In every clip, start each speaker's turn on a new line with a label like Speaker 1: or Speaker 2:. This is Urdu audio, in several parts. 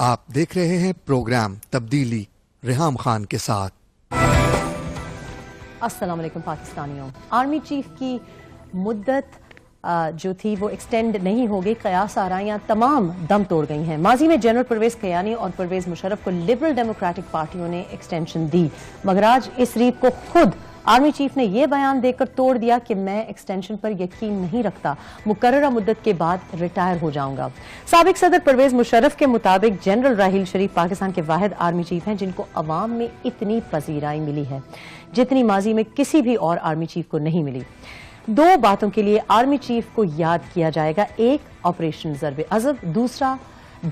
Speaker 1: آپ دیکھ رہے ہیں پروگرام تبدیلی ریحام خان کے ساتھ۔
Speaker 2: السلام علیکم پاکستانیوں۔ آرمی چیف کی مدت جو تھی وہ ایکسٹینڈ نہیں ہو گئی، قیاس آرائیاں تمام دم توڑ گئی ہیں۔ ماضی میں جنرل پرویز کیانی اور پرویز مشرف کو لبرل ڈیموکریٹک پارٹیوں نے ایکسٹینشن دی، مگر آج اس ریت کو خود آرمی چیف نے یہ بیان دے کر توڑ دیا کہ میں ایکسٹینشن پر یقین نہیں رکھتا، مقررہ مدت کے بعد ریٹائر ہو جاؤں گا۔ سابق صدر پرویز مشرف کے مطابق جنرل راحیل شریف پاکستان کے واحد آرمی چیف ہیں جن کو عوام میں اتنی پذیرائی ملی ہے جتنی ماضی میں کسی بھی اور آرمی چیف کو نہیں ملی۔ دو باتوں کے لیے آرمی چیف کو یاد کیا جائے گا، ایک آپریشن ضرب عضب، دوسرا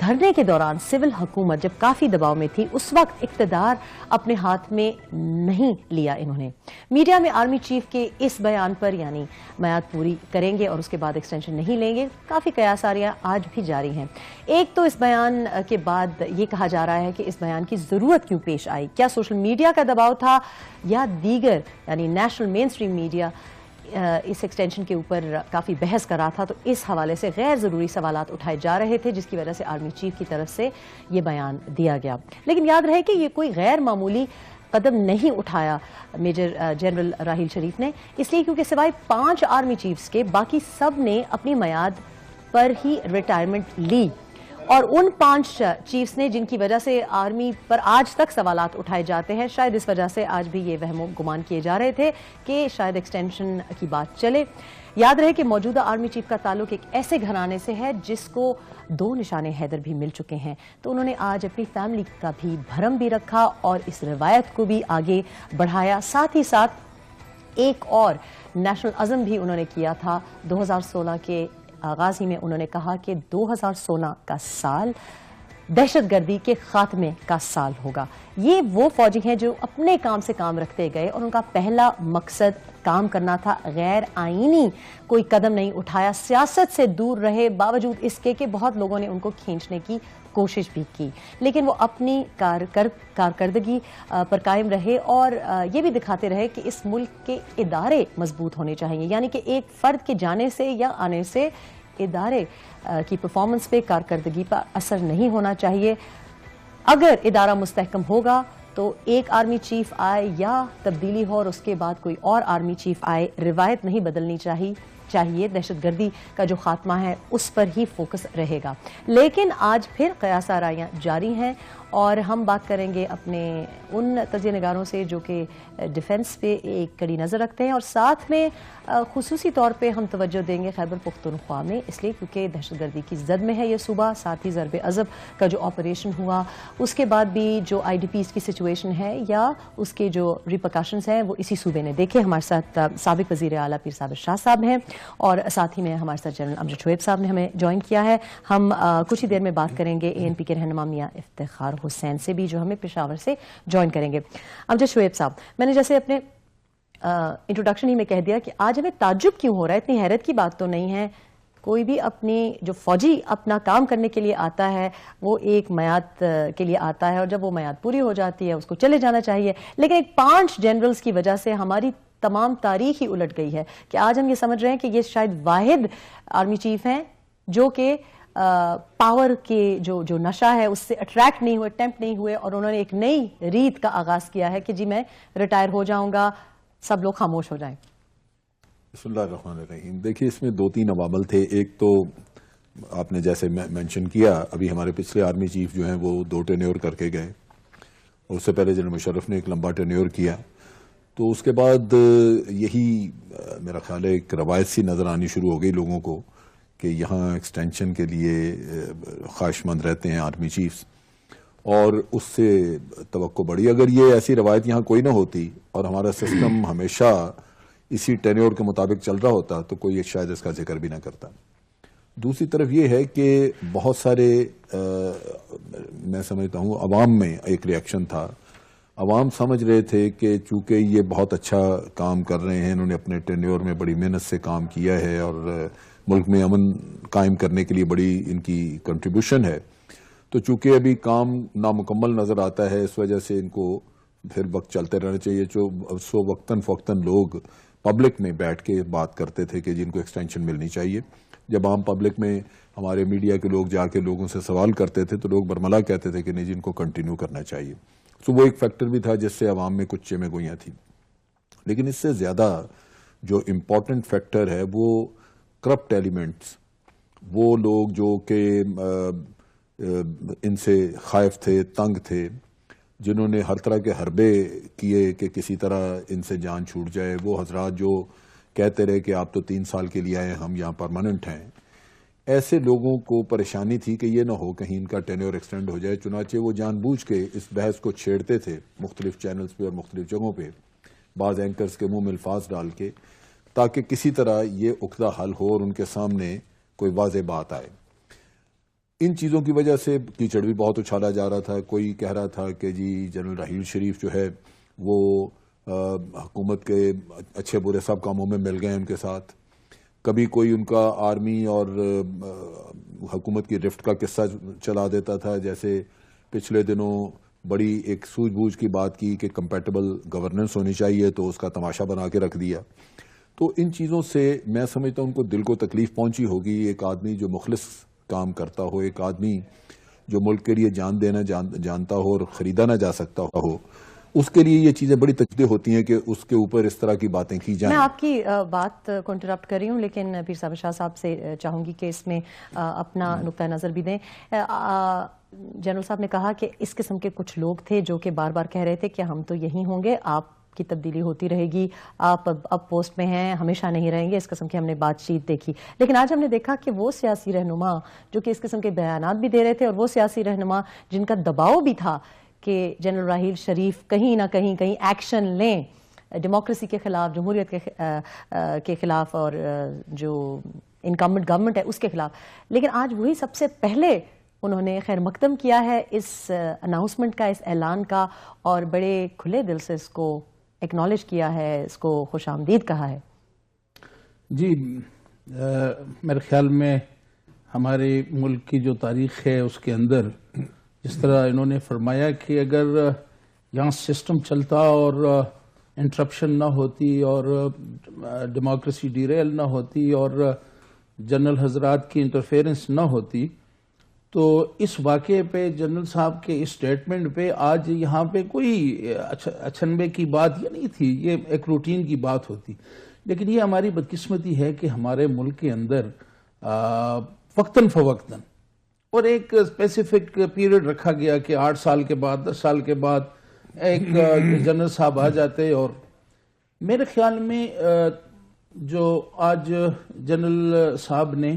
Speaker 2: دھرنے کے دوران سول حکومت جب کافی دباؤ میں تھی اس وقت اقتدار اپنے ہاتھ میں نہیں لیا انہوں نے۔ میڈیا میں آرمی چیف کے اس بیان پر یعنی میعاد پوری کریں گے اور اس کے بعد ایکسٹینشن نہیں لیں گے، کافی قیاس آراریاں آج بھی جاری ہیں۔ ایک تو اس بیان کے بعد یہ کہا جا رہا ہے کہ اس بیان کی ضرورت کیوں پیش آئی، کیا سوشل میڈیا کا دباؤ تھا یا دیگر یعنی نیشنل مین اسٹریم میڈیا اس ایکسٹینشن کے اوپر کافی بحث کر رہا تھا، تو اس حوالے سے غیر ضروری سوالات اٹھائے جا رہے تھے جس کی وجہ سے آرمی چیف کی طرف سے یہ بیان دیا گیا۔ لیکن یاد رہے کہ یہ کوئی غیر معمولی قدم نہیں اٹھایا میجر جنرل راحیل شریف نے، اس لیے کیونکہ سوائے 5 آرمی چیفز کے باقی سب نے اپنی میعاد پر ہی ریٹائرمنٹ لی، اور ان 5 چیفز نے جن کی وجہ سے آرمی پر آج تک سوالات اٹھائے جاتے ہیں، شاید اس وجہ سے آج بھی یہ وہم و گمان کیے جا رہے تھے کہ شاید ایکسٹینشن کی بات چلے۔ یاد رہے کہ موجودہ آرمی چیف کا تعلق ایک ایسے گھرانے سے ہے جس کو 2 نشان حیدر بھی مل چکے ہیں، تو انہوں نے آج اپنی فیملی کا بھی بھرم بھی رکھا اور اس روایت کو بھی آگے بڑھایا، ساتھ ہی ساتھ ایک اور نیشنل عزم بھی انہوں نے کیا تھا۔ 2016 کے آغاز ہی میں انہوں نے کہا کہ 2016 کا سال دہشت گردی کے خاتمے کا سال ہوگا۔ یہ وہ فوجی ہیں جو اپنے کام سے کام رکھتے گئے اور ان کا پہلا مقصد کام کرنا تھا، غیر آئینی کوئی قدم نہیں اٹھایا، سیاست سے دور رہے باوجود اس کے کہ بہت لوگوں نے ان کو کھینچنے کی کوشش بھی کی، لیکن وہ اپنی کارکردگی پر قائم رہے اور یہ بھی دکھاتے رہے کہ اس ملک کے ادارے مضبوط ہونے چاہیے، یعنی کہ ایک فرد کے جانے سے یا آنے سے ادارے کی پرفارمنس پہ، کارکردگی پر اثر نہیں ہونا چاہیے۔ اگر ادارہ مستحکم ہوگا تو ایک آرمی چیف آئے یا تبدیلی ہو اور اس کے بعد کوئی اور آرمی چیف آئے، روایت نہیں بدلنی چاہیے، دہشت گردی کا جو خاتمہ ہے اس پر ہی فوکس رہے گا۔ لیکن آج پھر قیاس آرائیاں جاری ہیں اور ہم بات کریں گے اپنے ان تجزیہ نگاروں سے جو کہ ڈیفنس پہ ایک کڑی نظر رکھتے ہیں، اور ساتھ میں خصوصی طور پہ ہم توجہ دیں گے خیبر پختونخوا میں، اس لیے کیونکہ دہشت گردی کی زد میں ہے یہ صوبہ، ساتھ ہی ضرب عضب کا جو آپریشن ہوا اس کے بعد بھی جو آئی ڈی پیز کی سچویشن ہے یا اس کے جو ریپرکاشنز ہیں وہ اسی صوبے نے دیکھے۔ ہمارے ساتھ سابق وزیر اعلیٰ پیر صابر شاہ صاحب ہیں اور ساتھ ہی میں ہمارے ساتھ جنرل امجد شعیب صاحب نے ہمیں جوائن کیا ہے۔ ہم کچھ ہی دیر میں بات کریں گے اے این پی کے رہنما میاں افتخار حسین سے بھی جو ہمیں پشاور سے جوائن کریں گے۔ امجد شعیب صاحب، میں نے جیسے اپنے انٹروڈکشن ہی میں کہہ دیا کہ آج ہمیں تعجب کیوں ہو رہا ہے، اتنی حیرت کی بات تو نہیں ہے، کوئی بھی اپنی جو فوجی اپنا کام کرنے کے لیے آتا ہے وہ ایک میعاد کے لیے آتا ہے اور جب وہ میعاد پوری ہو جاتی ہے اس کو چلے جانا چاہیے، لیکن ایک 5 جنرلز کی وجہ سے ہماری تمام تاریخ ہی الٹ گئی ہے کہ آج ہم یہ سمجھ رہے ہیں کہ یہ شاید واحد آرمی چیف ہیں جو کہ پاور کے جو نشہ ہے اس سے اٹریکٹ نہیں ہوئے، ٹیمپٹ نہیں ہوئے، اور انہوں نے ایک نئی ریت کا آغاز کیا ہے کہ جی میں ریٹائر ہو جاؤں گا، سب لوگ خاموش ہو جائیں۔
Speaker 3: بسم اللہ الرحمن الرحیم۔ دیکھیے اس میں 2-3 عوامل تھے۔ ایک تو آپ نے جیسے مینشن کیا، ابھی ہمارے پچھلے آرمی چیف جو ہیں وہ 2 ٹینیور کر کے گئے، اور اس سے پہلے جنرل مشرف نے ایک لمبا ٹینیور کیا، تو اس کے بعد یہی میرا خیال ہے ایک روایت سی نظر آنی شروع ہو گئی لوگوں کو کہ یہاں ایکسٹینشن کے لیے خواہش مند رہتے ہیں آرمی چیفز، اور اس سے توقع بڑھی۔ اگر یہ ایسی روایت یہاں کوئی نہ ہوتی اور ہمارا سسٹم ہمیشہ اسی ٹینیور کے مطابق چل رہا ہوتا تو کوئی شاید اس کا ذکر بھی نہ کرتا۔ دوسری طرف یہ ہے کہ بہت سارے میں سمجھتا ہوں عوام میں ایک ری ایکشن تھا، عوام سمجھ رہے تھے کہ چونکہ یہ بہت اچھا کام کر رہے ہیں، انہوں نے اپنے ٹینیور میں بڑی محنت سے کام کیا ہے اور ملک میں امن قائم کرنے کے لیے بڑی ان کی کنٹریبیوشن ہے، تو چونکہ ابھی کام نامکمل نظر آتا ہے اس وجہ سے ان کو پھر وقت چلتے رہنا چاہیے۔ جو وقتاً فوقتاً لوگ پبلک میں بیٹھ کے بات کرتے تھے کہ جن کو ایکسٹینشن ملنی چاہیے، جب عام پبلک میں ہمارے میڈیا کے لوگ جا کے لوگوں سے سوال کرتے تھے تو لوگ برملا کہتے تھے کہ نہیں جی ان کو کنٹینیو کرنا چاہیے. سو وہ ایک فیکٹر بھی تھا جس سے عوام میں کچھ چیمیں گوئیاں تھیں. لیکن اس سے زیادہ جو امپورٹنٹ فیکٹر ہے وہ کرپٹ ایلیمنٹس، وہ لوگ جو کہ ان سے خائف تھے، تنگ تھے، جنہوں نے ہر طرح کے حربے کیے کہ کسی طرح ان سے جان چھوٹ جائے، وہ حضرات جو کہتے رہے کہ آپ تو 3 سال کے لیے آئے، ہم یہاں پرماننٹ ہیں. ایسے لوگوں کو پریشانی تھی کہ یہ نہ ہو کہیں ان کا ٹینیور ایکسٹینڈ ہو جائے، چنانچہ وہ جان بوجھ کے اس بحث کو چھیڑتے تھے مختلف چینلز پہ اور مختلف جگہوں پہ، بعض اینکرز کے منہ میں الفاظ ڈال کے، تاکہ کسی طرح یہ عقدہ حل ہو اور ان کے سامنے کوئی واضح بات آئے. ان چیزوں کی وجہ سے کیچڑ بھی بہت اچھالا جا رہا تھا. کوئی کہہ رہا تھا کہ جی جنرل راحیل شریف جو ہے وہ حکومت کے اچھے برے سب کاموں میں مل گئے ان کے ساتھ. کبھی کوئی ان کا آرمی اور حکومت کی رفٹ کا قصہ چلا دیتا تھا، جیسے پچھلے دنوں بڑی ایک سوجھ بوجھ کی بات کی کہ کمپیٹیبل گورننس ہونی چاہیے تو اس کا تماشا بنا کے رکھ دیا. تو ان چیزوں سے میں سمجھتا ہوں ان کو دل کو تکلیف پہنچی ہوگی. ایک آدمی جو مخلص کام کرتا ہو، ایک آدمی جو ملک کے لیے جان دینا جانتا ہو اور خریدا نہ جا سکتا ہو، اس کے لیے یہ چیزیں بڑی تکلیف ہوتی ہیں کہ اس کے اوپر اس طرح کی باتیں کی جائیں.
Speaker 2: میں آپ کی بات کو انٹرپٹ کر رہی ہوں، لیکن پیر صاحب شاہ صاحب سے چاہوں گی کہ اس میں اپنا نقطہ نظر بھی دیں. جنرل صاحب نے کہا کہ اس قسم کے کچھ لوگ تھے جو کہ بار بار کہہ رہے تھے کہ ہم تو یہی ہوں گے، آپ کی تبدیلی ہوتی رہے گی، آپ اب پوسٹ میں ہیں، ہمیشہ نہیں رہیں گے. اس قسم کی ہم نے بات چیت دیکھی. لیکن آج ہم نے دیکھا کہ وہ سیاسی رہنما جو کہ اس قسم کے بیانات بھی دے رہے تھے، اور وہ سیاسی رہنما جن کا دباؤ بھی تھا کہ جنرل راحیل شریف کہیں نہ کہیں ایکشن لیں ڈیموکریسی کے خلاف، جمہوریت کے خلاف، اور جو انکمبنٹ گورنمنٹ ہے اس کے خلاف. لیکن آج وہی سب سے پہلے انہوں نے خیر مقدم کیا ہے اس اناؤنسمنٹ کا، اس اعلان کا، اور بڑے کھلے دل سے اس کو ایکنالج کیا ہے، اس کو خوش آمدید کہا ہے.
Speaker 4: جی میرے خیال میں ہمارے ملک کی جو تاریخ ہے اس کے اندر جس طرح انہوں نے فرمایا کہ اگر یہاں سسٹم چلتا اور انٹرپشن نہ ہوتی اور ڈیموکریسی ڈیریل نہ ہوتی اور جنرل حضرات کی انٹرفیرنس نہ ہوتی تو اس واقعے پہ جنرل صاحب کے اس سٹیٹمنٹ پہ آج یہاں پہ کوئی اچھنبے کی بات یہ نہیں تھی، یہ ایک روٹین کی بات ہوتی. لیکن یہ ہماری بدقسمتی ہے کہ ہمارے ملک کے اندر وقتاً فوقتاً اور ایک اسپیسیفک پیریڈ رکھا گیا کہ 8 سال کے بعد 10 سال کے بعد ایک جنرل صاحب آ جاتے. اور میرے خیال میں جو آج جنرل صاحب نے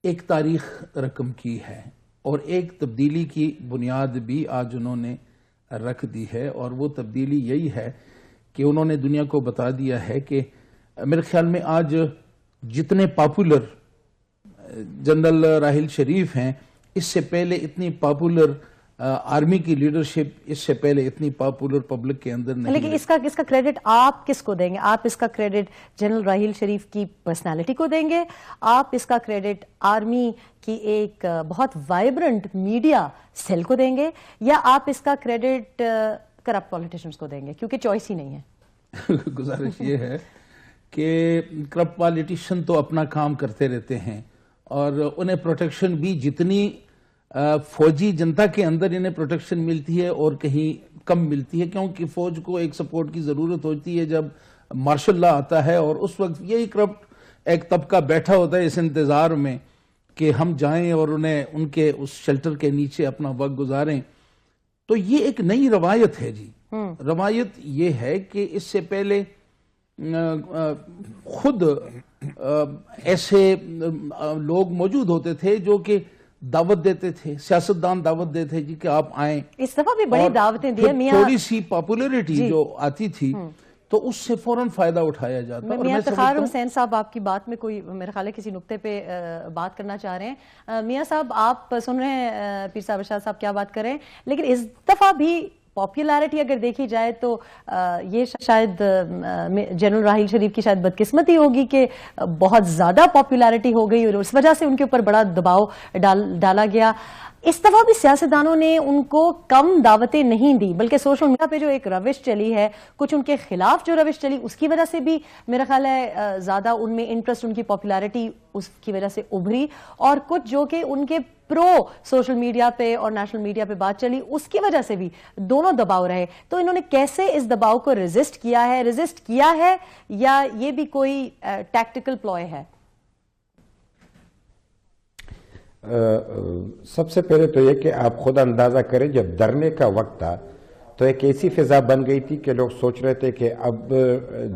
Speaker 4: ایک تاریخ رقم کی ہے اور ایک تبدیلی کی بنیاد بھی آج انہوں نے رکھ دی ہے، اور وہ تبدیلی یہی ہے کہ انہوں نے دنیا کو بتا دیا ہے کہ میرے خیال میں آج جتنے پاپولر جنرل راحیل شریف ہیں، اس سے پہلے اتنی پاپولر آرمی کی لیڈرشپ، اس سے پہلے اتنی پاپولر پبلک کے اندر نہیں.
Speaker 2: لیکن اس کا کریڈٹ آپ کس کو دیں گے؟ آپ اس کا کریڈٹ جنرل راحیل شریف کی پرسنالٹی کو دیں گے؟ آپ اس کا کریڈٹ آرمی کی ایک بہت وائبرنٹ میڈیا سیل کو دیں گے؟ یا آپ اس کا کریڈٹ کرپٹ پولیٹیشنز کو دیں گے؟ کیونکہ چوائس ہی نہیں ہے.
Speaker 4: گزارش یہ ہے کہ کرپٹ پالیٹیشین تو اپنا کام کرتے رہتے ہیں اور انہیں پروٹیکشن بھی جتنی فوجی جنتا کے اندر انہیں پروٹیکشن ملتی ہے اور کہیں کم ملتی ہے، کیونکہ فوج کو ایک سپورٹ کی ضرورت ہوتی ہے جب مارشل لا آتا ہے، اور اس وقت یہی کرپٹ ایک طبقہ بیٹھا ہوتا ہے اس انتظار میں کہ ہم جائیں اور انہیں ان کے اس شیلٹر کے نیچے اپنا وقت گزاریں. تو یہ ایک نئی روایت ہے جی. روایت یہ ہے کہ اس سے پہلے خود ایسے لوگ موجود ہوتے تھے جو کہ دعوت دیتے تھے، سیاستدان دعوت دیتے تھے جی کہ آپ آئیں.
Speaker 2: اس دفعہ بھی بڑی دعوتیں دی ہیں.
Speaker 4: تھوڑی سی پاپولیرٹی جو آتی تھی تو اس سے فوراً فائدہ اٹھایا جاتا.
Speaker 2: میاں افتخار حسین صاحب آپ کی بات میں کوئی میرے خیال ہے کسی نقطے پہ بات کرنا چاہ رہے ہیں. میاں صاحب آپ سن رہے ہیں پیر صاحب شاہ صاحب کیا بات کر رہے ہیں، لیکن اس دفعہ بھی پاپولرٹی اگر دیکھی جائے تو یہ شاید جنرل راحیل شریف کی شاید بدقسمتی ہوگی کہ بہت زیادہ پاپولرٹی ہو گئی اور اس وجہ سے ان کے اوپر بڑا دباؤ ڈالا گیا. اس دفعہ بھی سیاستدانوں نے ان کو کم دعوتیں نہیں دی, بلکہ سوشل میڈیا پہ جو ایک روش چلی ہے, کچھ ان کے خلاف جو روش چلی, اس کی وجہ سے بھی میرا خیال ہے زیادہ ان میں انٹرسٹ, ان کی پاپولرٹی اس کی وجہ سے ابھری, اور کچھ جو کہ ان کے پرو سوشل میڈیا پہ اور نیشنل میڈیا پہ بات چلی اس کی وجہ سے بھی دونوں دباؤ رہے. تو انہوں نے کیسے اس دباؤ کو ریزسٹ کیا ہے یا یہ بھی کوئی ٹیکٹیکل پلوئے ہے؟
Speaker 5: سب سے پہلے تو یہ کہ آپ خود اندازہ کریں, جب دھرنے کا وقت تھا تو ایک ایسی فضا بن گئی تھی کہ لوگ سوچ رہے تھے کہ اب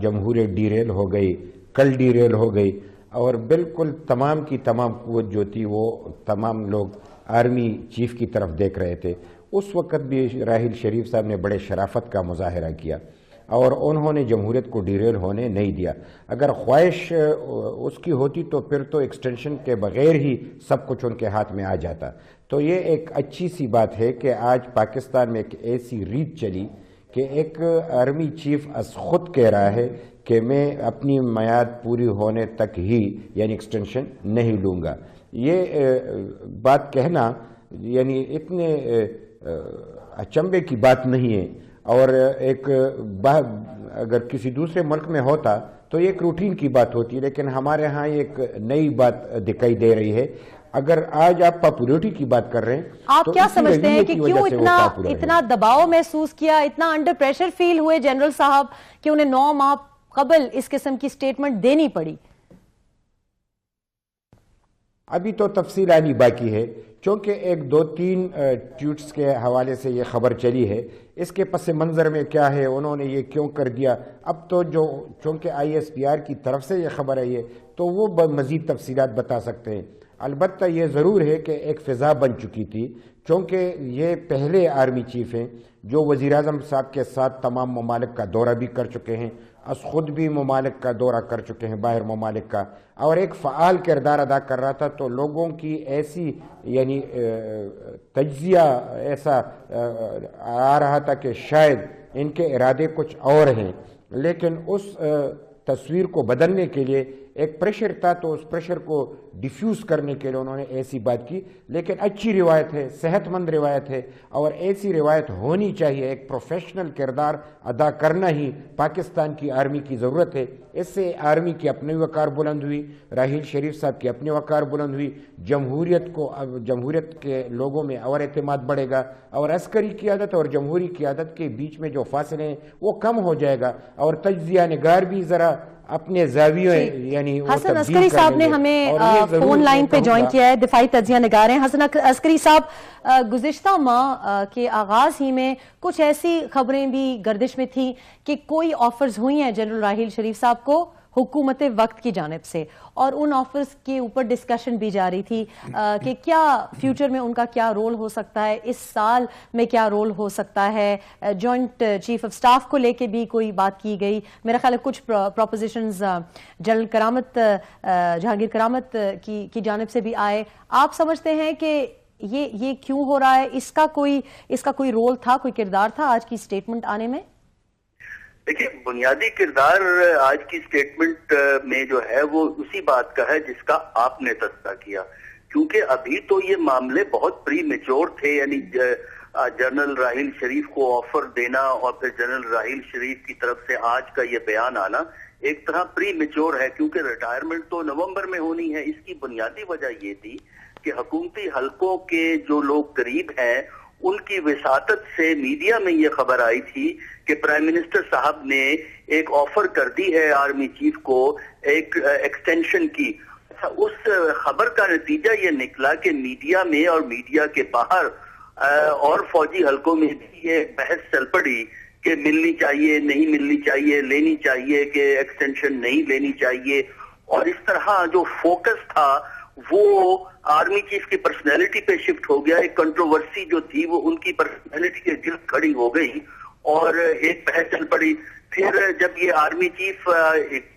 Speaker 5: جمہوریت ڈیریل ہو گئی, کل ڈیریل ہو گئی, اور بالکل تمام کی تمام قوت جو تھی وہ تمام لوگ آرمی چیف کی طرف دیکھ رہے تھے. اس وقت بھی راحیل شریف صاحب نے بڑے شرافت کا مظاہرہ کیا اور انہوں نے جمہوریت کو ڈیریل ہونے نہیں دیا. اگر خواہش اس کی ہوتی تو پھر تو ایکسٹینشن کے بغیر ہی سب کچھ ان کے ہاتھ میں آ جاتا. تو یہ ایک اچھی سی بات ہے کہ آج پاکستان میں ایک ایسی ریت چلی کہ ایک آرمی چیف از خود کہہ رہا ہے کہ میں اپنی میعاد پوری ہونے تک ہی یعنی ایکسٹینشن نہیں لوں گا. یہ بات کہنا یعنی اتنے اچنبے کی بات نہیں ہے, اور ایک اگر کسی دوسرے ملک میں ہوتا تو یہ ایک روٹین کی بات ہوتی ہے, لیکن ہمارے ہاں ایک نئی بات دکھائی دے رہی ہے. اگر آج آپ پاپولرٹی کی بات کر رہے ہیں,
Speaker 2: آپ کیا سمجھتے ہیں کہ کیوں اتنا دباؤ محسوس کیا, اتنا انڈر پریشر فیل ہوئے جنرل صاحب کہ انہیں 9 ماہ قبل اس قسم کی سٹیٹمنٹ دینی پڑی؟
Speaker 5: ابھی تو تفصیل آنی باقی ہے, چونکہ ایک 2-3 ٹویٹس کے حوالے سے یہ خبر چلی ہے. اس کے پس منظر میں کیا ہے, انہوں نے یہ کیوں کر دیا, اب تو جو چونکہ ISPR کی طرف سے یہ خبر آئی ہے تو وہ مزید تفصیلات بتا سکتے ہیں. البتہ یہ ضرور ہے کہ ایک فضا بن چکی تھی, چونکہ یہ پہلے آرمی چیف ہیں جو وزیراعظم صاحب کے ساتھ تمام ممالک کا دورہ بھی کر چکے ہیں, خود بھی ممالک کا دورہ کر چکے ہیں, باہر ممالک کا, اور ایک فعال کردار ادا کر رہا تھا. تو لوگوں کی ایسی یعنی تجزیہ ایسا آ رہا تھا کہ شاید ان کے ارادے کچھ اور ہیں, لیکن اس تصویر کو بدلنے کے لیے ایک پریشر تھا, تو اس پریشر کو ڈیفیوز کرنے کے لیے انہوں نے ایسی بات کی. لیکن اچھی روایت ہے, صحت مند روایت ہے, اور ایسی روایت ہونی چاہیے. ایک پروفیشنل کردار ادا کرنا ہی پاکستان کی آرمی کی ضرورت ہے. اس سے آرمی کی اپنی وقار بلند ہوئی, راحیل شریف صاحب کی اپنی وقار بلند ہوئی, جمہوریت کے لوگوں میں اور اعتماد بڑھے گا, اور عسکری قیادت اور جمہوری قیادت کے بیچ میں جو فاصلے ہیں وہ کم ہو جائے گا, اور تجزیہ نگار بھی ذرا اپنے زاویوں یعنی
Speaker 2: حسن عسکری صاحب نے ہمیں فون لائن پہ جوائن کیا ہے, دفاعی تجزیہ نگار ہیں. حسن عسکری صاحب, گزشتہ ماہ کے آغاز ہی میں کچھ ایسی خبریں بھی گردش میں تھیں کہ کوئی آفرز ہوئی ہیں جنرل راحیل شریف صاحب کو حکومت وقت کی جانب سے, اور ان آفرز کے اوپر ڈسکشن بھی جاری تھی کہ کیا فیوچر میں ان کا کیا رول ہو سکتا ہے, اس سال میں کیا رول ہو سکتا ہے. جوائنٹ چیف آف سٹاف کو لے کے بھی کوئی بات کی گئی. میرا خیال ہے کچھ پروپوزیشنز جنرل جہانگیر کرامت کی جانب سے بھی آئے. آپ سمجھتے ہیں کہ یہ کیوں ہو رہا ہے, اس کا کوئی رول تھا, کوئی کردار تھا آج کی سٹیٹمنٹ آنے میں؟
Speaker 6: دیکھیں, بنیادی کردار آج کی سٹیٹمنٹ میں جو ہے وہ اسی بات کا ہے جس کا آپ نے تذکرہ کیا, کیونکہ ابھی تو یہ معاملے بہت پری میچور تھے. یعنی جنرل راحیل شریف کو آفر دینا اور پھر جنرل راحیل شریف کی طرف سے آج کا یہ بیان آنا ایک طرح پری میچور ہے, کیونکہ ریٹائرمنٹ تو نومبر میں ہونی ہے. اس کی بنیادی وجہ یہ تھی کہ حکومتی حلقوں کے جو لوگ قریب ہیں ان کی وساطت سے میڈیا میں یہ خبر آئی تھی کہ پرائم منسٹر صاحب نے ایک آفر کر دی ہے آرمی چیف کو ایک ایکسٹینشن کی. اس خبر کا نتیجہ یہ نکلا کہ میڈیا میں اور میڈیا کے باہر اور فوجی حلقوں میں بھی یہ بحث چل پڑی کہ ملنی چاہیے, نہیں ملنی چاہیے, لینی چاہیے کہ ایکسٹینشن نہیں لینی چاہیے. اور اس طرح جو فوکس تھا وہ آرمی چیف کی پرسنالٹی پہ شفٹ ہو گیا. ایک کنٹروورسی جو تھی وہ ان کی پرسنالٹی کے گرد کھڑی ہو گئی اور ایک بحث چل پڑی. پھر جب یہ آرمی چیف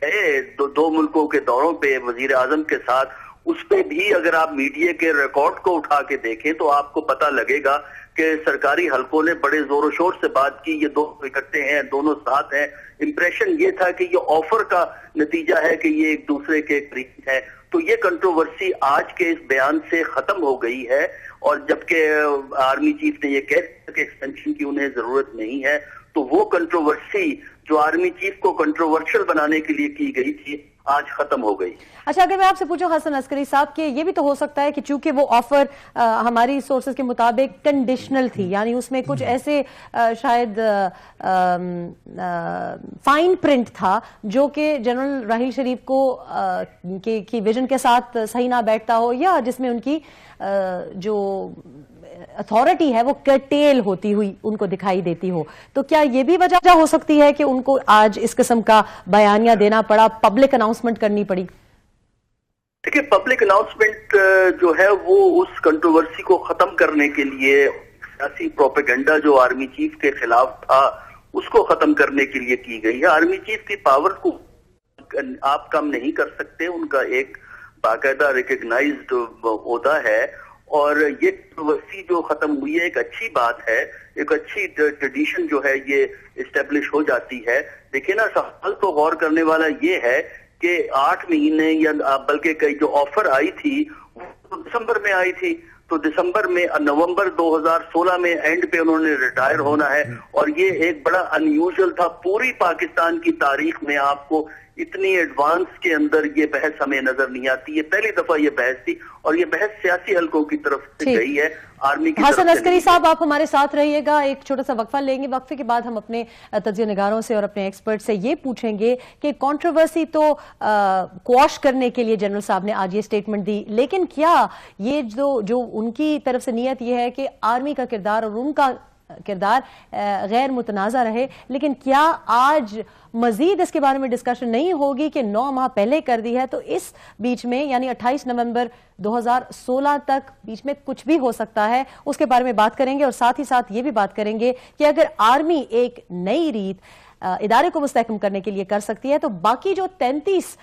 Speaker 6: گئے 2 ملکوں کے دوروں پہ وزیر اعظم کے ساتھ, اس پہ بھی اگر آپ میڈیا کے ریکارڈ کو اٹھا کے دیکھیں تو آپ کو پتہ لگے گا کہ سرکاری حلقوں نے بڑے زور و شور سے بات کی، یہ دونوں اکٹھے ہیں، دونوں ساتھ ہیں. امپریشن یہ تھا کہ یہ آفر کا نتیجہ ہے کہ یہ ایک دوسرے کے قریب ہے. تو یہ کنٹروورسی آج کے اس بیان سے ختم ہو گئی ہے، اور جبکہ آرمی چیف نے یہ کہہ دیا کہ ایکسٹینشن کی انہیں ضرورت نہیں ہے، تو وہ کنٹروورسی جو آرمی چیف کو کنٹروورشل بنانے کے لیے کی گئی تھی آج ختم ہو گئی.
Speaker 2: اچھا، اگر میں آپ سے پوچھوں حسن عسکری صاحب کہ یہ بھی تو ہو سکتا ہے کہ چونکہ وہ آفر ہماری سورسز کے مطابق کنڈیشنل تھی، یعنی اس میں کچھ ایسے شاید فائن پرنٹ تھا جو کہ جنرل راحیل شریف کو کی ویژن کے ساتھ صحیح نہ بیٹھتا ہو، یا جس میں ان کی جو اتھارٹی ہے وہ کرٹیل ہوتی ہوئی ان کو دکھائی دیتی ہو. تو کیا یہ بھی وجہ ہو سکتی ہے کہ ان کو آج اس قسم کا بیانیہ دینا پڑا، پبلک اناؤنسمنٹ کرنی پڑی؟
Speaker 6: دیکھیں، پبلک اناؤنسمنٹ جو ہے وہ اس کنٹروورسی کو ختم کرنے کے لیے، سیاسی پروپیگنڈا جو آرمی چیف کے خلاف تھا اس کو ختم کرنے کے لیے کی گئی ہے. آرمی چیف کی پاور کو آپ کم نہیں کر سکتے، ان کا ایک باقاعدہ ریکگنائزڈ عہدہ ہے، اور یہ کنٹروورسی جو ختم ہوئی ہے ایک اچھی بات ہے، ایک اچھی ٹریڈیشن جو ہے یہ اسٹیبلش ہو جاتی ہے. دیکھیں نا، سوال تو غور کرنے والا یہ ہے کہ 8 مہینے یا بلکہ جو آفر آئی تھی وہ دسمبر میں آئی تھی، تو دسمبر میں نومبر 2016 میں اینڈ پہ انہوں نے ریٹائر ہونا ہے، اور یہ ایک بڑا انیوژل تھا. پوری پاکستان کی تاریخ میں آپ کو اتنی ایڈوانس کے اندر یہ بحث ہمیں نظر نہیں آتی. یہ پہلی دفعہ یہ بحث تھی، اور یہ بحث سیاسی حلقوں کی طرف سے گئی ہے، آرمی کی طرف سے.
Speaker 2: حسن عسکری صاحب، آپ ہمارے ساتھ رہیے گا، ایک چھوٹا سا وقفہ لیں گے. وقفے کے بعد ہم اپنے تجزیہ نگاروں سے اور اپنے ایکسپرٹ سے یہ پوچھیں گے کہ کنٹروورسی تو کوش کرنے کے لیے جنرل صاحب نے آج یہ سٹیٹمنٹ دی، لیکن کیا یہ جو ان کی طرف سے نیت یہ ہے کہ آرمی کا کردار اور ان کا کردار غیر متنازع رہے، لیکن کیا آج مزید اس کے بارے میں ڈسکشن نہیں ہوگی کہ 9 ماہ پہلے کر دی ہے، تو اس بیچ میں یعنی 28 نومبر 2016 تک بیچ میں کچھ بھی ہو سکتا ہے؟ اس کے بارے میں بات کریں گے، اور ساتھ ہی ساتھ یہ بھی بات کریں گے کہ اگر آرمی ایک نئی ریت ادارے کو مستحکم کرنے کے لیے کر سکتی ہے، تو باقی جو 33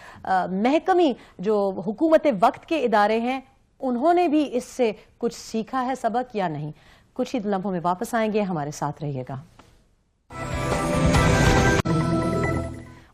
Speaker 2: محکمی جو حکومت وقت کے ادارے ہیں انہوں نے بھی اس سے کچھ سیکھا ہے سبق یا نہیں؟ کچھ ہی لمحوں میں واپس آئیں گے، ہمارے ساتھ رہیے گا.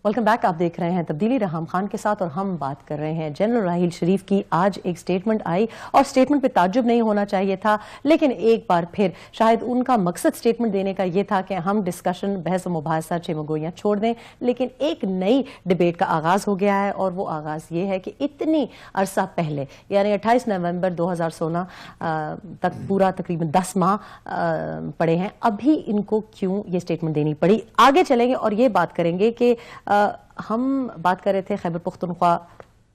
Speaker 2: Welcome back. آپ دیکھ رہے ہیں تبدیلی ریحام خان کے ساتھ، اور ہم بات کر رہے ہیں جنرل راحیل شریف کی. آج ایک سٹیٹمنٹ آئی اور سٹیٹمنٹ پہ تعجب نہیں ہونا چاہیے تھا، لیکن ایک بار پھر شاید ان کا مقصد سٹیٹمنٹ دینے کا یہ تھا کہ ہم ڈسکشن، بحث و مباحثہ، چمگویاں چھوڑ دیں. لیکن ایک نئی ڈیبیٹ کا آغاز ہو گیا ہے، اور وہ آغاز یہ ہے کہ اتنی عرصہ پہلے یعنی 28 نومبر 2016 تک پورا تقریباً 10 ماہ پڑے ہیں، ابھی ان کو کیوں یہ سٹیٹمنٹ دینی پڑی؟ آگے چلیں گے اور یہ بات کریں گے کہ ہم بات کر رہے تھے خیبر پختونخوا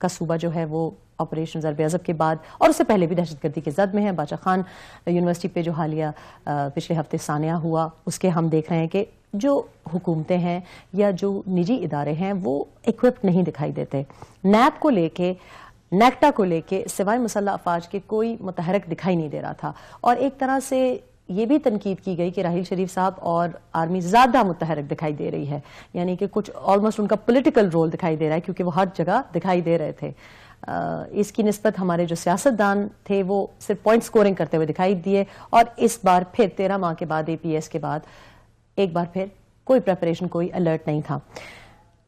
Speaker 2: کا صوبہ جو ہے وہ آپریشن ضرب عضب کے بعد اور اس سے پہلے بھی دہشت گردی کی زد میں ہے. باچا خان یونیورسٹی پہ جو حالیہ پچھلے ہفتے سانحہ ہوا، اس کے ہم دیکھ رہے ہیں کہ جو حکومتیں ہیں یا جو نجی ادارے ہیں وہ ایکوپڈ نہیں دکھائی دیتے. نیب کو لے کے، نیکٹا کو لے کے سوائے مسلح افواج کے کوئی متحرک دکھائی نہیں دے رہا تھا، اور ایک طرح سے یہ بھی تنقید کی گئی کہ راحیل شریف صاحب اور آرمی زیادہ متحرک دکھائی دے رہی ہے، یعنی کہ کچھ آلموسٹ ان کا پولیٹیکل رول دکھائی دے رہا ہے، کیونکہ وہ ہر جگہ دکھائی دے رہے تھے. اس کی نسبت ہمارے جو سیاستدان تھے وہ صرف پوائنٹ سکورنگ کرتے ہوئے دکھائی دیے، اور اس بار پھر 13 ماہ کے بعد APS کے بعد ایک بار پھر کوئی پریپریشن، کوئی الرٹ نہیں تھا.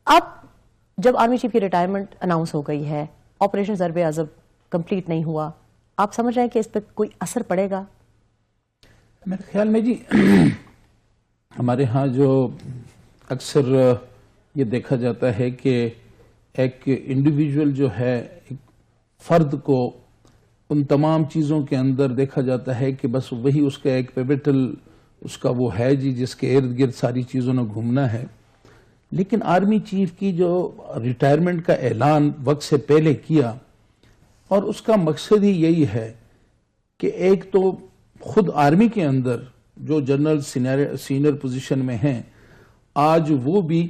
Speaker 2: اب جب آرمی چیف کی ریٹائرمنٹ اناؤنس ہو گئی ہے، آپریشن ضرب عضب کمپلیٹ نہیں ہوا، آپ سمجھ رہے ہیں کہ اس پہ کوئی اثر پڑے گا؟
Speaker 4: میرے خیال میں جی ہمارے ہاں جو اکثر یہ دیکھا جاتا ہے کہ ایک انڈیویجول جو ہے، ایک فرد کو ان تمام چیزوں کے اندر دیکھا جاتا ہے کہ بس وہی اس کا ایک پیوٹل اس کا وہ ہے جی، جس کے ارد گرد ساری چیزوں نے گھومنا ہے. لیکن آرمی چیف کی جو ریٹائرمنٹ کا اعلان وقت سے پہلے کیا، اور اس کا مقصد ہی یہی ہے کہ ایک تو خود آرمی کے اندر جو جنرل سینئر پوزیشن میں ہیں آج، وہ بھی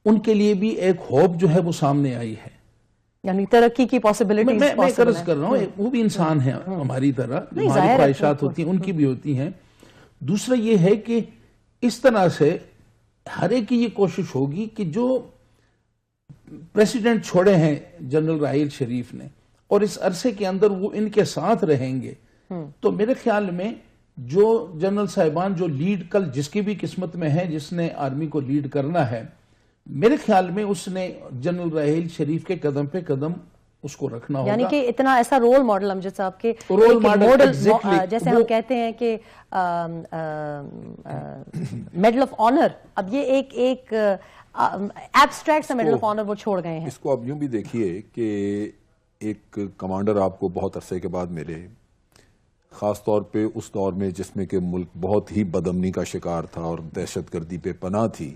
Speaker 4: ان کے لیے بھی ایک ہوپ جو ہے وہ سامنے آئی ہے،
Speaker 2: یعنی ترقی کی پاسبلٹیز.
Speaker 4: میں قرض کر رہا ہوں، وہ بھی انسان ہیں ہماری طرح، ہماری خواہشات ہوتی ہیں، ان کی بھی ہوتی ہیں. دوسرا یہ ہے کہ اس طرح سے ہر ایک کی یہ کوشش ہوگی کہ جو پریسیڈنٹ چھوڑے ہیں جنرل راحیل شریف نے، اور اس عرصے کے اندر وہ ان کے ساتھ رہیں گے، تو میرے خیال میں جو جنرل صاحبان جو لیڈ کل جس کی بھی قسمت میں ہے، جس نے آرمی کو لیڈ کرنا ہے، میرے خیال میں اس نے جنرل راحیل شریف کے قدم پہ قدم اس کو رکھنا ہوگا.
Speaker 2: یعنی کہ اتنا ایسا رول ماڈل امجد صاحب کے
Speaker 4: رول ماڈل
Speaker 2: جیسے ہم کہتے ہیں کہ میڈل آف آنر، اب یہ ایک ایبسٹریکٹ سا میڈل آف آنر وہ چھوڑ گئے ہیں.
Speaker 3: اس کو آپ یوں بھی دیکھیے کہ ایک کمانڈر آپ کو بہت عرصے کے بعد ملے، خاص طور پہ اس دور میں جس میں کہ ملک بہت ہی بدامنی کا شکار تھا اور دہشت گردی پہ پناہ تھی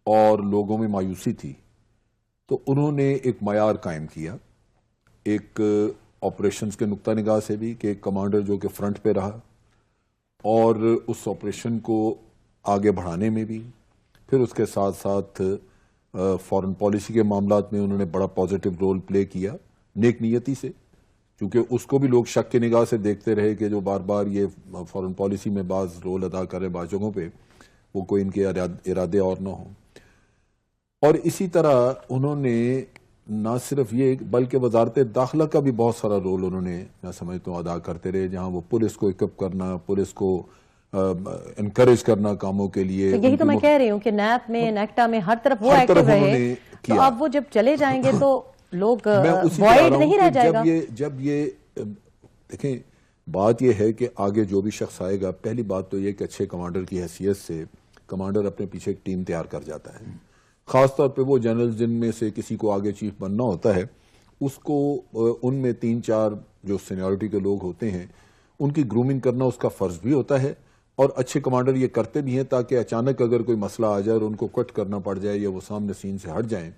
Speaker 3: اور لوگوں میں مایوسی تھی، تو انہوں نے ایک معیار قائم کیا، ایک آپریشنز کے نقطہ نگاہ سے بھی، کہ ایک کمانڈر جو کہ فرنٹ پہ رہا اور اس آپریشن کو آگے بڑھانے میں بھی، پھر اس کے ساتھ ساتھ فارن پالیسی کے معاملات میں انہوں نے بڑا پازیٹیو رول پلے کیا، نیک نیتی سے، کیونکہ اس کو بھی لوگ شک کی نگاہ سے دیکھتے رہے کہ جو بار بار یہ فارن پالیسی میں بعض رول ادا کر رہے بعض جگہوں پہ، وہ کوئی ان کے ارادے اور نہ ہوں. اور اسی طرح انہوں نے نہ صرف یہ بلکہ وزارت داخلہ کا بھی بہت سارا رول انہوں نے میں سمجھتا ہوں ادا کرتے رہے، جہاں وہ پولیس کو اکوپ کرنا، پولیس کو انکریج کرنا کاموں کے لیے.
Speaker 2: یہی تو میں کہہ رہی ہوں کہ نیپ میں نیکٹا میں ہر طرف وہ ایکٹیو رہے، تو اب وہ جب چلے جائیں گے تو لوگ وائڈ نہیں رہ جائے گا.
Speaker 3: جب یہ دیکھیں، بات یہ ہے کہ آگے جو بھی شخص آئے گا، پہلی بات تو یہ کہ اچھے کمانڈر کی حیثیت سے کمانڈر اپنے پیچھے ایک ٹیم تیار کر جاتا ہے، خاص طور پہ وہ جنرل جن میں سے کسی کو آگے چیف بننا ہوتا ہے، اس کو ان میں 3-4 جو سینیورٹی کے لوگ ہوتے ہیں ان کی گرومنگ کرنا اس کا فرض بھی ہوتا ہے، اور اچھے کمانڈر یہ کرتے بھی ہیں تاکہ اچانک اگر کوئی مسئلہ آ جائے اور ان کو کٹ کرنا پڑ جائے یا وہ سامنے سین سے ہٹ جائیں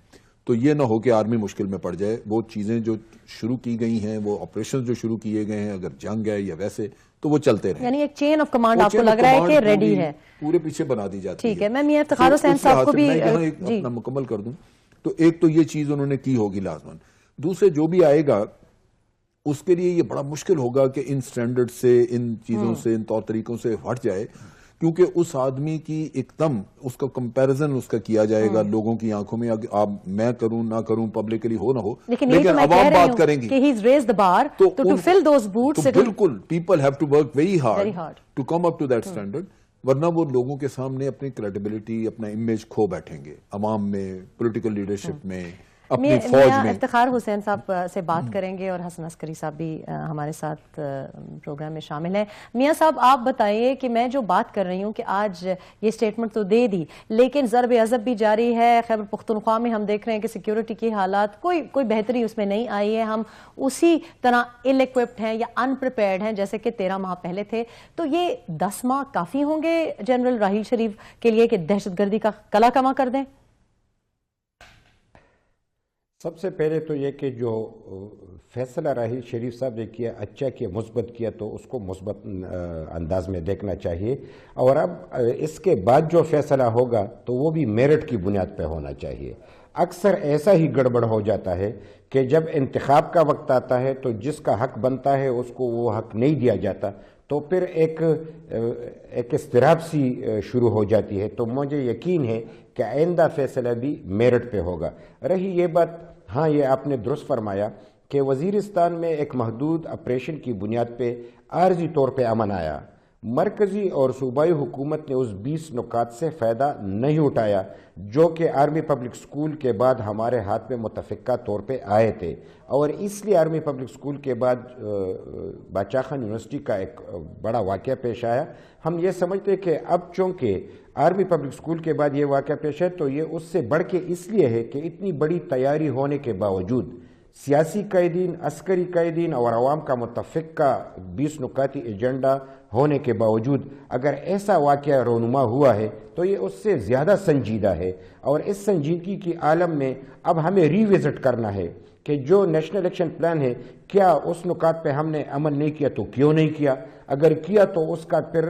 Speaker 3: تو یہ نہ ہو کہ آرمی مشکل میں پڑ جائے. وہ چیزیں جو شروع کی گئی ہیں، وہ آپریشن جو شروع کیے گئے ہیں، اگر جنگ ہے یا ویسے، تو وہ چلتے رہیں.
Speaker 2: یعنی ایک چین آف کمانڈ آپ کو لگ رہا ہے کہ ریڈی ہے،
Speaker 3: پورے پیچھے بنا دی جاتی ہے.
Speaker 2: ٹھیک ہے. میں میاں افتخار حسین صاحب کو بھی
Speaker 3: اپنا مکمل کر دوں تو ایک تو یہ چیز انہوں نے کی ہوگی لازماً. دوسرے جو بھی آئے گا اس کے لیے یہ بڑا مشکل ہوگا کہ ان سٹینڈرڈ سے، ان چیزوں سے، ان طور طریقوں سے ہٹ جائے، کیونکہ اس آدمی کی ایک دم اس کا کمپیریزن اس کا کیا جائے گا لوگوں کی آنکھوں میں. آپ میں کروں نہ کروں، پبلکلی ہو نہ ہو، لیکن عوام بات کریں گی تو بالکل people have to work very hard to come up to that standard, ورنہ وہ لوگوں کے سامنے اپنی کریڈیبلٹی، اپنا امیج کھو بیٹھیں گے عوام میں، پولیٹیکل لیڈرشپ میں، اپنی فوج میں.
Speaker 2: افتخار حسین صاحب سے بات کریں گے اور حسن عسکری صاحب بھی ہمارے ساتھ پروگرام میں شامل ہیں. میاں صاحب آپ بتائیے کہ میں جو بات کر رہی ہوں کہ آج یہ سٹیٹمنٹ تو دے دی لیکن ضرب عضب بھی جاری ہے. خیبر پختونخوا میں ہم دیکھ رہے ہیں کہ سیکیورٹی کی حالات کوئی بہتری اس میں نہیں آئی ہے، ہم اسی طرح ایل ایکوپڈ ہیں یا ان پریپیئرڈ ہیں جیسے کہ 13 ماہ پہلے تھے. تو یہ 10 ماہ کافی ہوں گے جنرل راحیل شریف کے لیے کہ دہشت گردی کا کلا کما کر دیں؟
Speaker 5: سب سے پہلے تو یہ کہ جو فیصلہ راحیل شریف صاحب نے کیا، اچھا کیا، مثبت کیا، تو اس کو مثبت انداز میں دیکھنا چاہیے. اور اب اس کے بعد جو فیصلہ ہوگا تو وہ بھی میرٹ کی بنیاد پہ ہونا چاہیے. اکثر ایسا ہی گڑبڑ ہو جاتا ہے کہ جب انتخاب کا وقت آتا ہے تو جس کا حق بنتا ہے اس کو وہ حق نہیں دیا جاتا، تو پھر ایک اضطراب سی شروع ہو جاتی ہے. تو مجھے یقین ہے کہ آئندہ فیصلہ بھی میرٹ پہ ہوگا. رہی یہ بات، ہاں یہ آپ نے درست فرمایا کہ وزیرستان میں ایک محدود آپریشن کی بنیاد پہ عارضی طور پہ امن آیا. مرکزی اور صوبائی حکومت نے اس 20 نکات سے فائدہ نہیں اٹھایا جو کہ آرمی پبلک سکول کے بعد ہمارے ہاتھ میں متفقہ طور پہ آئے تھے. اور اس لیے آرمی پبلک سکول کے بعد باچا خان یونیورسٹی کا ایک بڑا واقعہ پیش آیا. ہم یہ سمجھتے ہیں کہ اب چونکہ آرمی پبلک سکول کے بعد یہ واقعہ پیش ہے تو یہ اس سے بڑھ کے اس لیے ہے کہ اتنی بڑی تیاری ہونے کے باوجود سیاسی قائدین، عسکری قائدین اور عوام کا متفقہ 20 نکاتی ایجنڈا ہونے کے باوجود اگر ایسا واقعہ رونما ہوا ہے تو یہ اس سے زیادہ سنجیدہ ہے. اور اس سنجیدگی کی عالم میں اب ہمیں ری وزٹ کرنا ہے کہ جو نیشنل ایکشن پلان ہے، کیا اس نکات پہ ہم نے عمل نہیں کیا تو کیوں نہیں کیا، اگر کیا تو اس کا پھر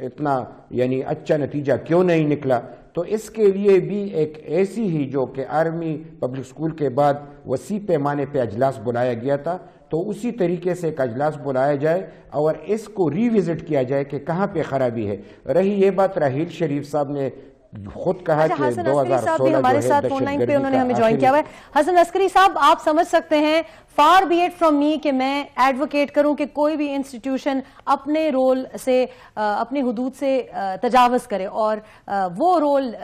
Speaker 5: اتنا یعنی اچھا نتیجہ کیوں نہیں نکلا. تو اس کے لیے بھی ایک ایسی ہی جو کہ آرمی پبلک سکول کے بعد وسیع پیمانے پہ اجلاس بلایا گیا تھا، تو اسی طریقے سے ایک اجلاس بلایا جائے اور اس کو ری وزٹ کیا جائے کہ کہاں پہ خرابی ہے. رہی یہ بات راحیل شریف صاحب نے خود کہا کہ
Speaker 2: حسن عسکری صاحب بھی
Speaker 5: 2016
Speaker 2: ہمارے
Speaker 5: جو ہے
Speaker 2: ساتھ
Speaker 5: دہشت
Speaker 2: فون لائن پہ
Speaker 5: گردی
Speaker 2: انہوں نے
Speaker 5: کا
Speaker 2: ہمیں جوائن کیا ہوا ہے. حسن عسکری صاحب آپ سمجھ سکتے ہیں, far be it from me کہ میں ایڈوکیٹ کروں کہ کوئی بھی انسٹیٹیوشن اپنے رول سے اپنی حدود سے تجاوز کرے اور وہ رول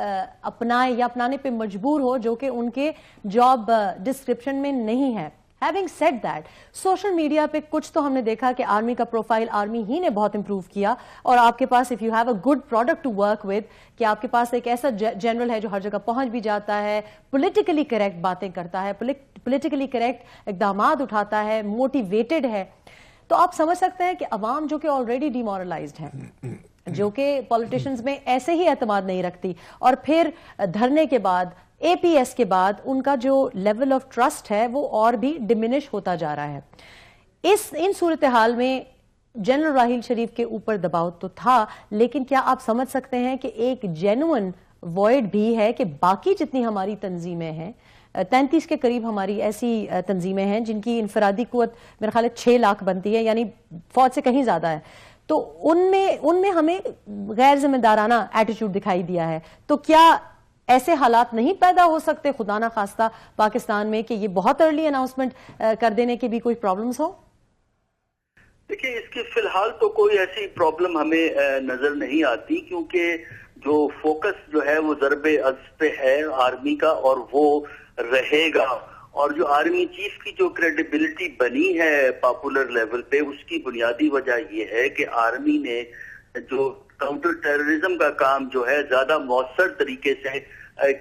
Speaker 2: اپنائے یا اپنانے پہ مجبور ہو جو کہ ان کے جاب ڈسکرپشن میں نہیں ہے. Having said that, social media پہ کچھ تو ہم نے دیکھا کہ آرمی کا پروفائل آرمی ہی نے بہت امپروو کیا, اور آپ کے پاس if you have a good product to work with, کہ آپ کے پاس ایک ایسا جنرل ہے جو ہر جگہ پہنچ بھی جاتا ہے, پولیٹیکلی کریکٹ باتیں کرتا ہے, پولیٹیکلی کریکٹ اقدامات اٹھاتا ہے, موٹیویٹڈ ہے, تو آپ سمجھ سکتے ہیں کہ عوام جو کہ آلریڈی ڈیمورلائزڈ ہے, جو کہ پولیٹیشنز میں ایسے ہی اعتماد نہیں رکھتی, اور پھر دھرنے کے بعد اے پی ایس کے بعد ان کا جو لیول آف ٹرسٹ ہے وہ اور بھی ڈیمینش ہوتا جا رہا ہے. ان صورتحال میں جنرل راحیل شریف کے اوپر دباؤ تو تھا, لیکن کیا آپ سمجھ سکتے ہیں کہ ایک جینوئن وائڈ بھی ہے کہ باقی جتنی ہماری تنظیمیں ہیں, 33 کے قریب ہماری ایسی تنظیمیں ہیں جن کی انفرادی قوت میرے خیال ہے 6 لاکھ بنتی ہے, یعنی فوج سے کہیں زیادہ ہے, تو ان میں ہمیں غیر ذمہ دارانہ ایٹیچیوڈ دکھائی دیا ہے. تو کیا ایسے حالات نہیں پیدا ہو سکتے خدا نہ خواستہ پاکستان میں کہ یہ بہت ارلی اناؤنسمنٹ کر دینے کی بھی کوئی پرابلمز ہو؟
Speaker 6: دیکھیں, اس کی فی الحال تو کوئی ایسی پرابلم ہمیں نظر نہیں آتی, کیونکہ جو فوکس جو ہے وہ ضرب عضب پہ ہے آرمی کا, اور وہ رہے گا. اور جو آرمی چیف کی جو کریڈیبلٹی بنی ہے پاپولر لیول پہ, اس کی بنیادی وجہ یہ ہے کہ آرمی نے جو کاؤنٹر ٹیررزم کا کام جو ہے زیادہ مؤثر طریقے سے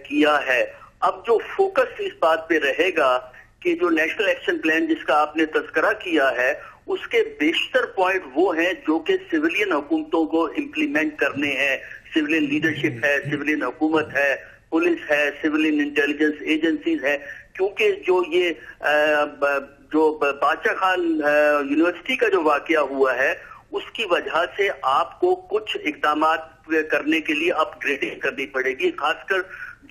Speaker 6: کیا ہے. اب جو فوکس اس بات پہ رہے گا کہ جو نیشنل ایکشن پلان جس کا آپ نے تذکرہ کیا ہے, اس کے بیشتر پوائنٹ وہ ہیں جو کہ سویلین حکومتوں کو امپلیمنٹ کرنے ہیں. سویلین لیڈرشپ ہے, سویلین حکومت ہے, پولیس ہے, سویلین انٹیلیجنس ایجنسیز ہے. کیونکہ جو یہ جو باچا خان یونیورسٹی کا جو واقعہ ہوا ہے, اس کی وجہ سے آپ کو کچھ اقدامات کرنے کے لیے اپ گریڈنگ کرنی پڑے گی. خاص کر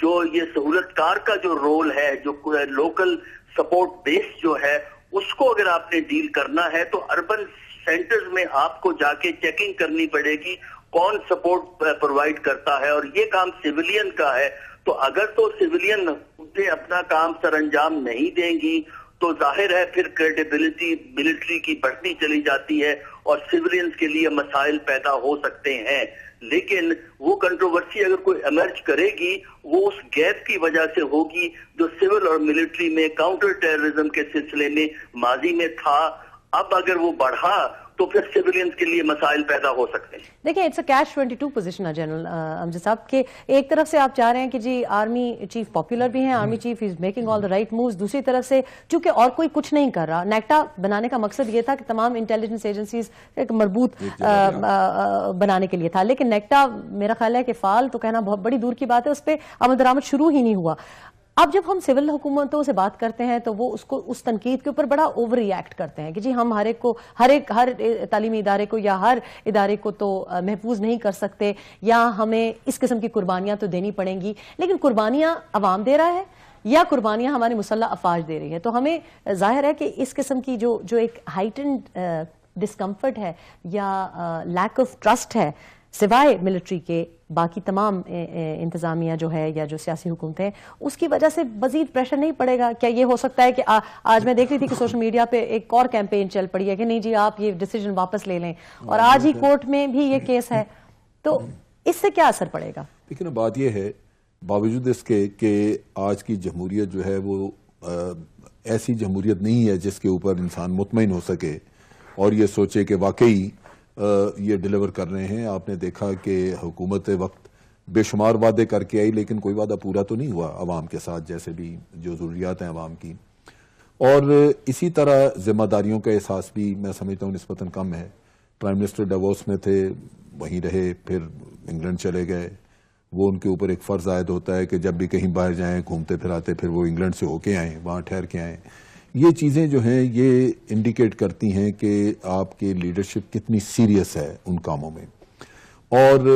Speaker 6: جو یہ سہولت کار کا جو رول ہے, جو لوکل سپورٹ بیس جو ہے, اس کو اگر آپ نے ڈیل کرنا ہے تو اربن سینٹرز میں آپ کو جا کے چیکنگ کرنی پڑے گی کون سپورٹ پرووائڈ کرتا ہے, اور یہ کام سیویلین کا ہے. تو اگر تو سیویلین اپنا کام سر انجام نہیں دیں گی تو ظاہر ہے پھر کریڈیبلٹی ملٹری کی بڑھتی چلی جاتی ہے اور سیولینز کے لیے مسائل پیدا ہو سکتے ہیں. لیکن وہ کنٹروورسی اگر کوئی ایمرج کرے گی, وہ اس گیپ کی وجہ سے ہوگی جو سول اور ملٹری میں کاؤنٹر ٹیررزم کے سلسلے میں ماضی میں تھا. اب اگر وہ بڑھا تو پھر سیولینز کے لیے مسائل پیدا ہو سکتے ہیں.
Speaker 2: دیکھیں, اٹس اے کیچ 22 پوزیشن ہے جنرل امجد صاحب, کہ ایک طرف سے آپ چاہ رہے ہیں کہ جی آرمی چیف پاپولر بھی ہیں, army chief is making all the right moves, دوسری طرف سے چونکہ اور کوئی کچھ نہیں کر رہا. نیکٹا بنانے کا مقصد یہ تھا کہ تمام انٹیلیجنس ایجنسیز ایک مربوط بنانے کے لیے تھا, لیکن نیکٹا میرا خیال ہے کہ فعال تو کہنا بہت بڑی دور کی بات ہے, اس پہ عمل درآمد شروع ہی نہیں ہوا. اب جب ہم سول حکومتوں سے بات کرتے ہیں تو وہ اس تنقید کے اوپر بڑا اوور ری ایکٹ کرتے ہیں کہ جی ہم ہر تعلیمی ادارے کو یا ہر ادارے کو تو محفوظ نہیں کر سکتے, یا ہمیں اس قسم کی قربانیاں تو دینی پڑیں گی. لیکن قربانیاں عوام دے رہا ہے یا قربانیاں ہمارے مسلح افواج دے رہی ہے, تو ہمیں ظاہر ہے کہ اس قسم کی جو ایک ہائٹنڈ ڈسکمفرٹ ہے یا لیک آف ٹرسٹ ہے سوائے ملٹری کے باقی تمام انتظامیہ جو ہے یا جو سیاسی حکومتیں ہیں, اس کی وجہ سے مزید پریشر نہیں پڑے گا؟ کیا یہ ہو سکتا ہے کہ آج میں دیکھ رہی تھی کہ سوشل میڈیا پہ ایک اور کیمپین چل پڑی ہے کہ نہیں جی آپ یہ ڈیسیجن واپس لے لیں, اور آج ہی کورٹ میں بھی یہ کیس ہے, تو اس سے کیا اثر پڑے گا؟
Speaker 3: لیکن بات یہ ہے باوجود اس کے کہ آج کی جمہوریت جو ہے وہ ایسی جمہوریت نہیں ہے جس کے اوپر انسان مطمئن ہو سکے اور یہ سوچے کہ واقعی یہ ڈیلیور کر رہے ہیں. آپ نے دیکھا کہ حکومت وقت بے شمار وعدے کر کے آئی, لیکن کوئی وعدہ پورا تو نہیں ہوا عوام کے ساتھ, جیسے بھی جو ضروریات ہیں عوام کی. اور اسی طرح ذمہ داریوں کا احساس بھی میں سمجھتا ہوں نسبتاً کم ہے. پرائم منسٹر ڈیووس میں تھے, وہیں رہے, پھر انگلینڈ چلے گئے. وہ ان کے اوپر ایک فرض عائد ہوتا ہے کہ جب بھی کہیں باہر جائیں گھومتے پھراتے پھر وہ انگلینڈ سے ہو کے آئیں, وہاں ٹھہر کے آئیں. یہ چیزیں جو ہیں یہ انڈیکیٹ کرتی ہیں کہ آپ کی لیڈرشپ کتنی سیریس ہے ان کاموں میں, اور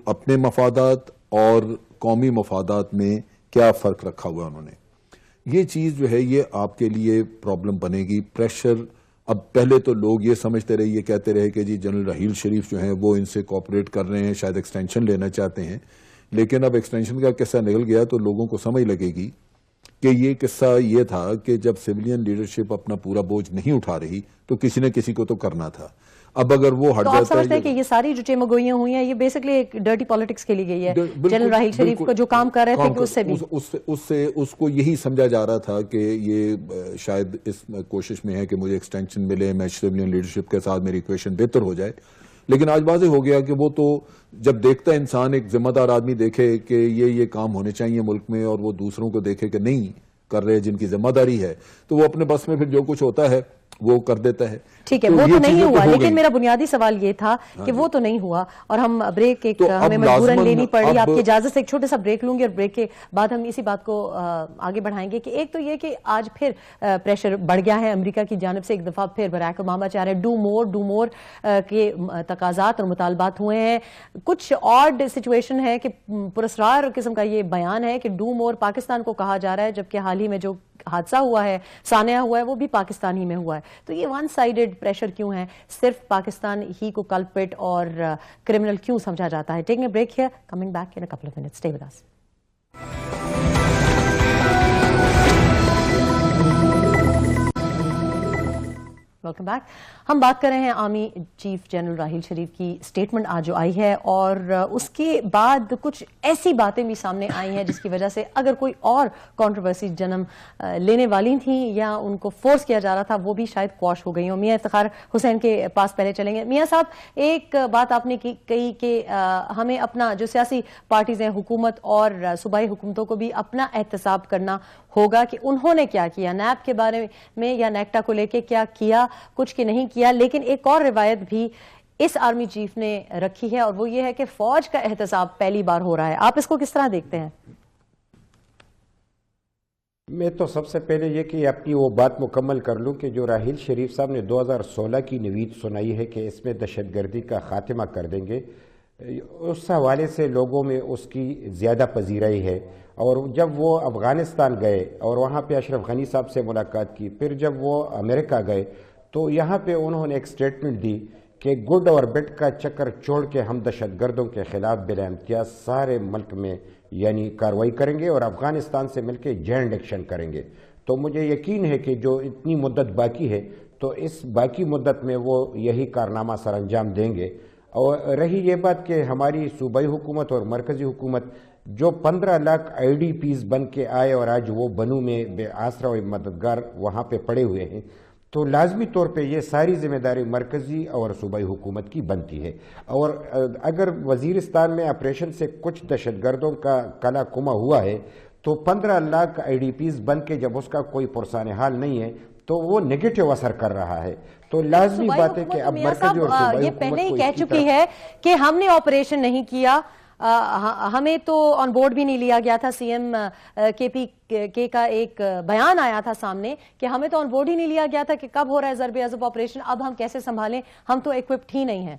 Speaker 3: اپنے مفادات اور قومی مفادات میں کیا فرق رکھا ہوا انہوں نے. یہ چیز جو ہے یہ آپ کے لیے پرابلم بنے گی. پریشر, اب پہلے تو لوگ یہ سمجھتے رہے, یہ کہتے رہے کہ جی جنرل راحیل شریف جو ہیں وہ ان سے کوآپریٹ کر رہے ہیں, شاید ایکسٹینشن لینا چاہتے ہیں, لیکن اب ایکسٹینشن کا قصہ نکل گیا تو لوگوں کو سمجھ لگے گی کہ یہ قصہ یہ تھا کہ جب سویلین لیڈرشپ اپنا پورا بوجھ نہیں اٹھا رہی تو کسی نے کسی کو تو کرنا تھا. اب اگر وہ ہٹ
Speaker 2: تو
Speaker 3: جاتا
Speaker 2: آپ سمجھتے ہیں کہ یہ ساری جو چیمگوئیاں ہوئی ہیں یہ بیسکلی ایک ڈرٹی پالیٹکس کے لیے گئی ہے؟ جنرل راحیل شریف کو جو کام کر رہے تھے کہ اس سے بھی
Speaker 3: اس کو یہی سمجھا جا رہا تھا کہ یہ شاید اس کوشش میں ہے کہ مجھے ایکسٹینشن ملے, میں سویلین لیڈرشپ کے ساتھ میری ایکویشن بہتر ہو جائے. لیکن آج واضح ہو گیا کہ وہ تو جب دیکھتا ہے انسان, ایک ذمہ دار آدمی دیکھے کہ یہ کام ہونے چاہیے ملک میں اور وہ دوسروں کو دیکھے کہ نہیں کر رہے جن کی ذمہ داری ہے, تو وہ اپنے بس میں پھر جو کچھ ہوتا ہے وہ کر دیتا ہے.
Speaker 2: ٹھیک ہے, وہ تو نہیں ہوا, لیکن میرا بنیادی سوال یہ تھا کہ وہ تو نہیں ہوا, اور ہم بریک ایک ہمیں مجبوراً لینی پڑی. آپ کی اجازت سے ایک چھوٹے سا بریک لوں گی اور بریک کے بعد ہم اسی بات کو آگے بڑھائیں گے کہ ایک تو یہ کہ آج پھر پریشر بڑھ گیا ہے امریکہ کی جانب سے, ایک دفعہ پھر براک اوباما چاہ رہے ہیں ڈو مور کے تقاضات اور مطالبات ہوئے ہیں. کچھ آڈ سچویشن ہے کہ پراسرار قسم کا یہ بیان ہے کہ ڈو مور پاکستان کو کہا جا رہا ہے, جبکہ حال ہی میں جو حادثہ ہوا ہے, سانحہ ہوا ہے, وہ بھی پاکستان ہی میں ہوا ہے. تو یہ ون سائیڈڈ پریشر کیوں ہے, صرف پاکستان ہی کو کلپرٹ اور کرمنل کیوں سمجھا جاتا ہے؟ Taking a break here, coming back in a couple of minutes, stay with us. Welcome back. ہم بات کر رہے ہیں army chief general Raheel Sharif کی اسٹیٹمنٹ آج جو آئی ہے, اور اس کے بعد کچھ ایسی باتیں بھی سامنے آئی ہیں جس کی وجہ سے اگر کوئی اور کنٹروورسی جنم لینے والی تھیں یا ان کو فورس کیا جا رہا تھا وہ بھی شاید قواش ہو گئی ہوں. میاں افتخار حسین کے پاس پہلے چلیں گے. میاں صاحب, ایک بات آپ نے کہی کہ ہمیں اپنا جو سیاسی پارٹیز ہیں, حکومت اور صوبائی حکومتوں کو بھی اپنا احتساب کرنا ہوگا کہ انہوں نے کیا کیا, نیب کے بارے میں یا نیکٹا کو لے کے کیا کیا, کچھ کی نہیں کیا. لیکن ایک اور روایت بھی اس آرمی چیف نے رکھی ہے, اور وہ یہ ہے کہ فوج کا احتساب پہلی بار ہو رہا ہے. آپ اس کو کس طرح دیکھتے ہیں؟
Speaker 5: میں تو سب سے پہلے یہ کہ اپنی وہ بات مکمل کر لوں کہ جو راحیل شریف صاحب نے 2016 کی نوید سنائی ہے کہ اس میں دہشت گردی کا خاتمہ کر دیں گے, اس حوالے سے لوگوں میں اس کی زیادہ پذیرائی ہے. اور جب وہ افغانستان گئے اور وہاں پہ اشرف غنی صاحب سے ملاقات کی, پھر جب وہ امریکہ گئے تو یہاں پہ انہوں نے ایک سٹیٹمنٹ دی کہ گڈ اور بیڈ کا چکر چھوڑ کے ہم دہشت گردوں کے خلاف بلا امتیاز سارے ملک میں یعنی کارروائی کریں گے اور افغانستان سے مل کے جوائنٹ ایکشن کریں گے. تو مجھے یقین ہے کہ جو اتنی مدت باقی ہے تو اس باقی مدت میں وہ یہی کارنامہ سر انجام دیں گے. اور رہی یہ بات کہ ہماری صوبائی حکومت اور مرکزی حکومت جو 15 لاکھ IDPs بن کے آئے اور آج وہ بنو میں بے آسرا و مددگار وہاں پہ پڑے ہوئے ہیں, تو لازمی طور پہ یہ ساری ذمہ داری مرکزی اور صوبائی حکومت کی بنتی ہے. اور اگر وزیرستان میں آپریشن سے کچھ دہشت گردوں کا کلا کما ہوا ہے تو 15 لاکھ IDPs بن کے جب اس کا کوئی پرسان حال نہیں ہے تو وہ نیگیٹو اثر کر رہا ہے. تو لازمی بات ہے کہ اب مرکزی اور صوبائی
Speaker 2: یہ پہلے ہی کہہ چکی ہے کہ ہم نے آپریشن نہیں کیا, ہمیں تو آن بورڈ بھی نہیں لیا گیا تھا. سی ایم KP کا ایک بیان آیا تھا سامنے کہ ہمیں تو آن بورڈ ہی نہیں لیا گیا تھا کہ کب ہو رہا ہے ضرب عضب آپریشن, اب ہم کیسے سنبھالیں, ہم تو ایکوپڈ ہی نہیں ہیں.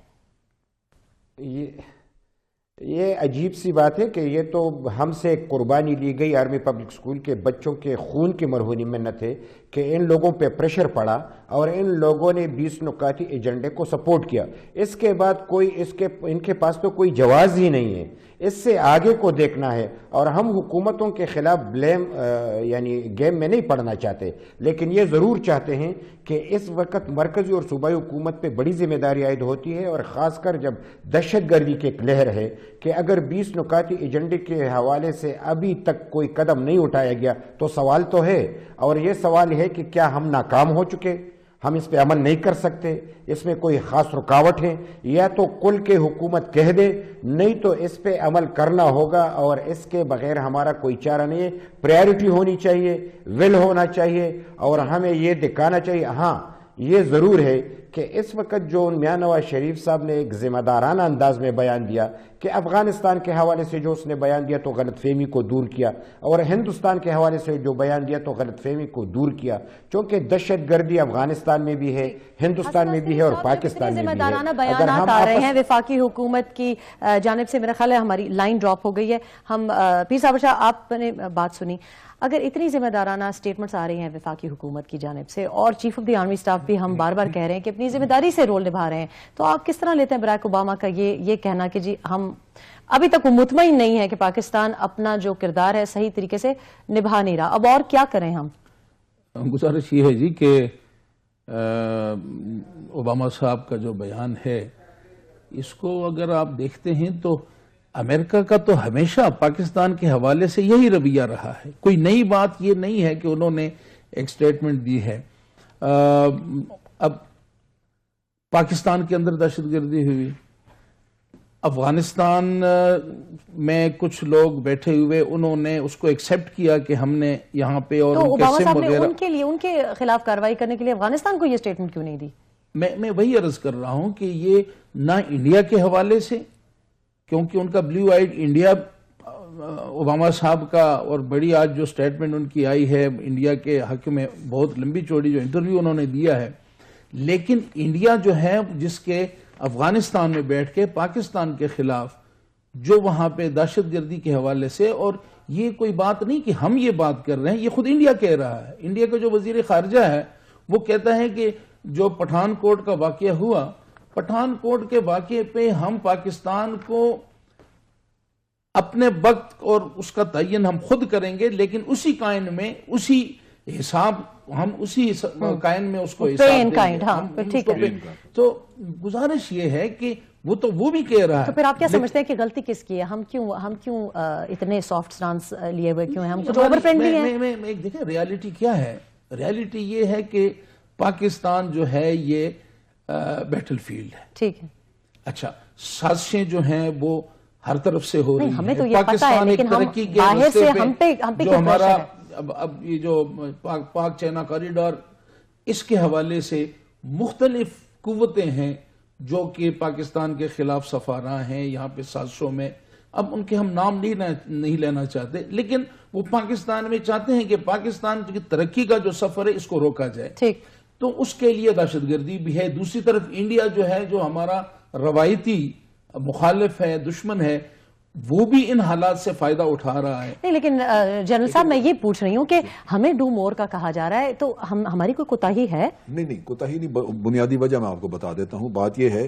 Speaker 5: یہ عجیب سی بات ہے کہ یہ تو ہم سے قربانی لی گئی آرمی پبلک سکول کے بچوں کے خون کی مرہونی منت ہے کہ ان لوگوں پہ پریشر پڑا اور ان لوگوں نے 20 نکاتی ایجنڈے کو سپورٹ کیا. اس کے بعد کوئی ان کے پاس تو کوئی جواز ہی نہیں ہے. اس سے آگے کو دیکھنا ہے, اور ہم حکومتوں کے خلاف بلیم یعنی گیم میں نہیں پڑنا چاہتے, لیکن یہ ضرور چاہتے ہیں کہ اس وقت مرکزی اور صوبائی حکومت پہ بڑی ذمہ داری عائد ہوتی ہے, اور خاص کر جب دہشت گردی کی ایک لہر ہے کہ اگر 20 نکاتی ایجنڈے کے حوالے سے ابھی تک کوئی قدم نہیں اٹھایا گیا تو سوال تو ہے. اور یہ سوال ہے کہ کیا ہم ناکام ہو چکے, ہم اس پہ عمل نہیں کر سکتے, اس میں کوئی خاص رکاوٹ ہے, یا تو کل کے حکومت کہہ دے نہیں تو اس پہ عمل کرنا ہوگا, اور اس کے بغیر ہمارا کوئی چارہ نہیں ہے. پریارٹی ہونی چاہیے, ول ہونا چاہیے, اور ہمیں یہ دکھانا چاہیے. ہاں یہ ضرور ہے کہ اس وقت جو میاں نواز شریف صاحب نے ایک ذمہ دارانہ انداز میں بیان دیا کہ افغانستان کے حوالے سے جو اس نے بیان دیا تو غلط فہمی کو دور کیا, اور ہندوستان کے حوالے سے جو بیان دیا تو غلط فہمی کو دور کیا, چونکہ دہشت گردی افغانستان میں بھی ہے, ہندوستان میں بھی ہے, اور پاکستان میں بھی ہے.
Speaker 2: ذمہ دارانہ بیانات آ رہے ہیں وفاقی حکومت کی جانب سے. میرا خیال ہے ہماری لائن ڈراپ ہو گئی ہے. ہم پیر صاحب شاہ آپ نے بات سنی, اگر اتنی ذمہ دارانہ سٹیٹمنٹس آ رہی ہیں وفاقی حکومت کی جانب سے اور chief of the army staff بھی ہم بار بار کہہ رہے ہیں کہ اپنی ذمہ داری سے رول نبھا رہے ہیں. تو آپ کس طرح لیتے ہیں براک اوباما کا یہ کہنا کہ جی ہم ابھی تک وہ مطمئن نہیں ہے کہ پاکستان اپنا جو کردار ہے صحیح طریقے سے نبھا نہیں رہا, اب اور کیا کریں ہم؟
Speaker 4: گزارش یہ ہے جی کہ اوباما صاحب کا جو بیان ہے اس کو اگر آپ دیکھتے ہیں تو امریکہ کا تو ہمیشہ پاکستان کے حوالے سے یہی رویہ رہا ہے. کوئی نئی بات یہ نہیں ہے کہ انہوں نے ایک سٹیٹمنٹ دی ہے. اب پاکستان کے اندر دہشت گردی ہوئی, افغانستان میں کچھ لوگ بیٹھے ہوئے انہوں نے اس کو ایکسیپٹ کیا کہ ہم نے یہاں پہ, اور
Speaker 2: تو
Speaker 4: ان کے
Speaker 2: اوباما
Speaker 4: سم
Speaker 2: صاحب نے
Speaker 4: وغیرہ
Speaker 2: ان کے خلاف کارروائی کرنے کے لیے افغانستان کو یہ سٹیٹمنٹ کیوں نہیں دی؟
Speaker 4: میں وہی عرض کر رہا ہوں کہ یہ نہ انڈیا کے حوالے سے, کیونکہ ان کا بلیو آئیڈ انڈیا, اوباما صاحب کا اور بڑی آج جو سٹیٹمنٹ ان کی آئی ہے انڈیا کے حق میں, بہت لمبی چوڑی جو انٹرویو انہوں نے دیا ہے, لیکن انڈیا جو ہے جس کے افغانستان میں بیٹھ کے پاکستان کے خلاف جو وہاں پہ دہشت گردی کے حوالے سے, اور یہ کوئی بات نہیں کہ ہم یہ بات کر رہے ہیں, یہ خود انڈیا کہہ رہا ہے. انڈیا کا جو وزیر خارجہ ہے وہ کہتا ہے کہ جو پٹھان کوٹ کا واقعہ ہوا, پٹھان کوٹ کے واقعے پہ ہم پاکستان کو اپنے وقت اور اس کا تعین ہم خود کریں گے, لیکن اسی قائن میں اسی حساب ہم اسی قائن میں اس کو حساب دیں گے. تو گزارش یہ ہے کہ وہ بھی کہہ رہا ہے.
Speaker 2: تو پھر آپ کیا سمجھتے ہیں کہ غلطی کس کی ہے؟ ہم کیوں اتنے سافٹ سٹانس لیے ہوئے کیوں ہیں؟ ہم کچھ اوور فرینڈلی ہیں؟
Speaker 4: میں دیکھیں ریالٹی کیا ہے. ریالٹی یہ ہے کہ پاکستان جو ہے یہ بیٹل فیلڈ ہے.
Speaker 2: ٹھیک ہے.
Speaker 4: اچھا, سازشیں جو ہیں وہ ہر طرف سے ہو رہی ہیں.
Speaker 2: ہمیں تو یہ پتا ہے, لیکن ہم باہر سے ہم پہ
Speaker 4: جو ہمارا اب یہ جو پاک چائنا کوریڈور, اس کے حوالے سے مختلف قوتیں ہیں جو کہ پاکستان کے خلاف سفاراں ہیں یہاں پہ سازشوں میں. اب ان کے ہم نام نہیں لینا چاہتے, لیکن وہ پاکستان میں چاہتے ہیں کہ پاکستان کی ترقی کا جو سفر ہے اس کو روکا جائے.
Speaker 2: ٹھیک.
Speaker 4: تو اس کے لیے دہشت گردی بھی ہے. دوسری طرف انڈیا جو ہے, جو ہمارا روایتی مخالف ہے, دشمن ہے, وہ بھی ان حالات سے فائدہ اٹھا رہا ہے.
Speaker 2: نہیں, لیکن جنرل صاحب میں یہ پوچھ رہی ہوں کہ ہمیں ڈو مور کا کہا جا رہا ہے, تو ہماری کوئی کوتاہی ہے؟
Speaker 3: نہیں, کوتاہی نہیں. بنیادی وجہ میں آپ کو بتا دیتا ہوں. بات یہ ہے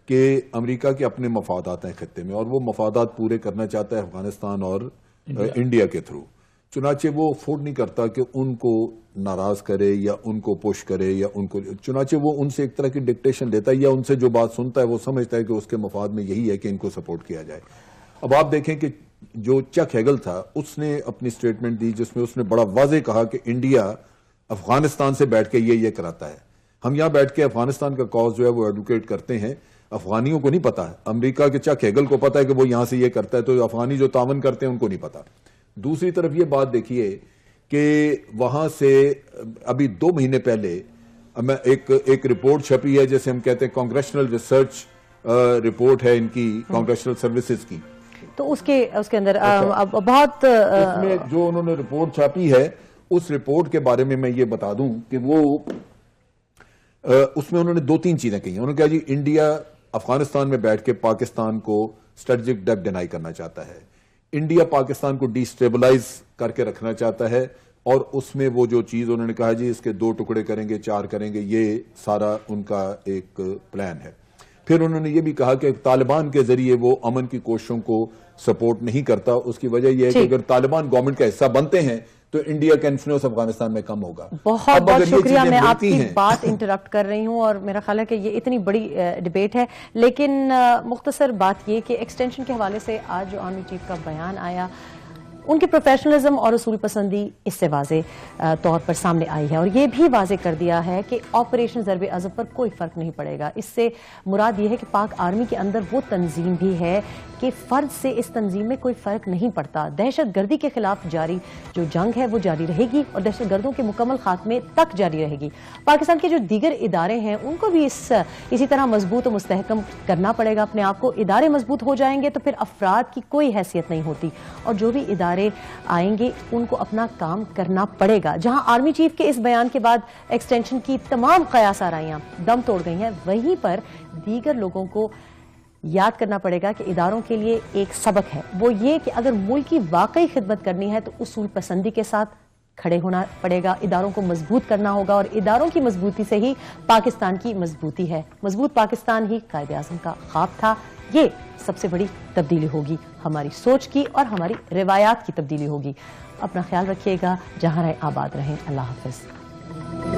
Speaker 3: کہ امریکہ کے اپنے مفادات ہیں خطے میں, اور وہ مفادات پورے کرنا چاہتا ہے افغانستان اور انڈیا کے تھرو. چنانچہ وہ افورڈ نہیں کرتا کہ ان کو ناراض کرے یا ان کو پش کرے یا ان کو, چنانچہ وہ ان سے ایک طرح کی ڈکٹیشن لیتا ہے, یا ان سے جو بات سنتا ہے وہ سمجھتا ہے کہ اس کے مفاد میں یہی ہے کہ ان کو سپورٹ کیا جائے. اب آپ دیکھیں کہ جو چک ہیگل تھا اس نے اپنی سٹیٹمنٹ دی جس میں اس نے بڑا واضح کہا کہ انڈیا افغانستان سے بیٹھ کے یہ کراتا ہے. ہم یہاں بیٹھ کے افغانستان کا کاز جو ہے وہ ایڈوکیٹ کرتے ہیں, افغانیوں کو نہیں پتا ہے. امریکہ کے چک ہیگل کو پتا ہے کہ وہ یہاں سے یہ کرتا ہے, تو افغانی جو تعاون کرتے ہیں ان کو نہیں پتا. دوسری طرف یہ بات دیکھیے کہ وہاں سے ابھی 2 مہینے پہلے ایک رپورٹ چھپی ہے جیسے ہم کہتے ہیں کانگریشنل ریسرچ رپورٹ ہے ان کی, کانگریشنل سروسز کی.
Speaker 2: تو اس کے اندر بہت
Speaker 3: اس میں جو انہوں نے رپورٹ چھاپی ہے, اس رپورٹ کے بارے میں یہ بتا دوں کہ وہ اس میں انہوں نے 2-3 چیزیں کہی ہیں. انہوں نے کہا جی انڈیا افغانستان میں بیٹھ کے پاکستان کو اسٹریٹجک ڈیپ ڈینائی کرنا چاہتا ہے, انڈیا پاکستان کو ڈی سٹیبلائز کر کے رکھنا چاہتا ہے, اور اس میں وہ جو چیز انہوں نے کہا جی اس کے 2 ٹکڑے کریں گے, 4 کریں گے, یہ سارا ان کا ایک پلان ہے. پھر انہوں نے یہ بھی کہا کہ طالبان کے ذریعے وہ امن کی کوششوں کو سپورٹ نہیں کرتا. اس کی وجہ یہ ہے کہ اگر طالبان گورنمنٹ کا حصہ بنتے ہیں تو انڈیا کا انفلوئنس افغانستان میں کم ہوگا.
Speaker 2: بہت بہت شکریہ. میں آپ کی بات انٹرپٹ کر رہی ہوں, اور میرا خیال ہے کہ یہ اتنی بڑی ڈیبیٹ ہے, لیکن مختصر بات یہ کہ ایکسٹینشن کے حوالے سے آج جو آرمی چیف کا بیان آیا, ان کی پروفیشنلزم اور اصول پسندی اس سے واضح طور پر سامنے آئی ہے, اور یہ بھی واضح کر دیا ہے کہ آپریشن ضرب عضب پر کوئی فرق نہیں پڑے گا. اس سے مراد یہ ہے کہ پاک آرمی کے اندر وہ تنظیم بھی ہے کہ فرد سے اس تنظیم میں کوئی فرق نہیں پڑتا. دہشت گردی کے خلاف جاری جو جنگ ہے وہ جاری رہے گی, اور دہشت گردوں کے مکمل خاتمے تک جاری رہے گی. پاکستان کے جو دیگر ادارے ہیں ان کو بھی اسی طرح مضبوط و مستحکم کرنا پڑے گا اپنے آپ کو. ادارے مضبوط ہو جائیں گے تو پھر افراد کی کوئی حیثیت نہیں ہوتی, اور جو بھی ادارے آئیں گے ان کو اپنا کام کرنا پڑے گا. جہاں آرمی چیف کے اس بیان کے بعد ایکسٹینشن کی تمام قیاس آرائیاں دم توڑ گئی ہیں, وہیں پر دیگر لوگوں کو یاد کرنا پڑے گا کہ اداروں کے لیے ایک سبق ہے, وہ یہ کہ اگر ملک کی واقعی خدمت کرنی ہے تو اصول پسندی کے ساتھ کھڑے ہونا پڑے گا، اداروں کو مضبوط کرنا ہوگا، اور اداروں کی مضبوطی سے ہی پاکستان کی مضبوطی ہے۔ مضبوط پاکستان ہی قائد اعظم کا خواب تھا۔ یہ سب سے بڑی تبدیلی ہوگی، ہماری سوچ کی اور ہماری روایات کی تبدیلی ہوگی۔ اپنا خیال رکھیے گا، جہاں رہیں آباد رہیں۔ اللہ حافظ۔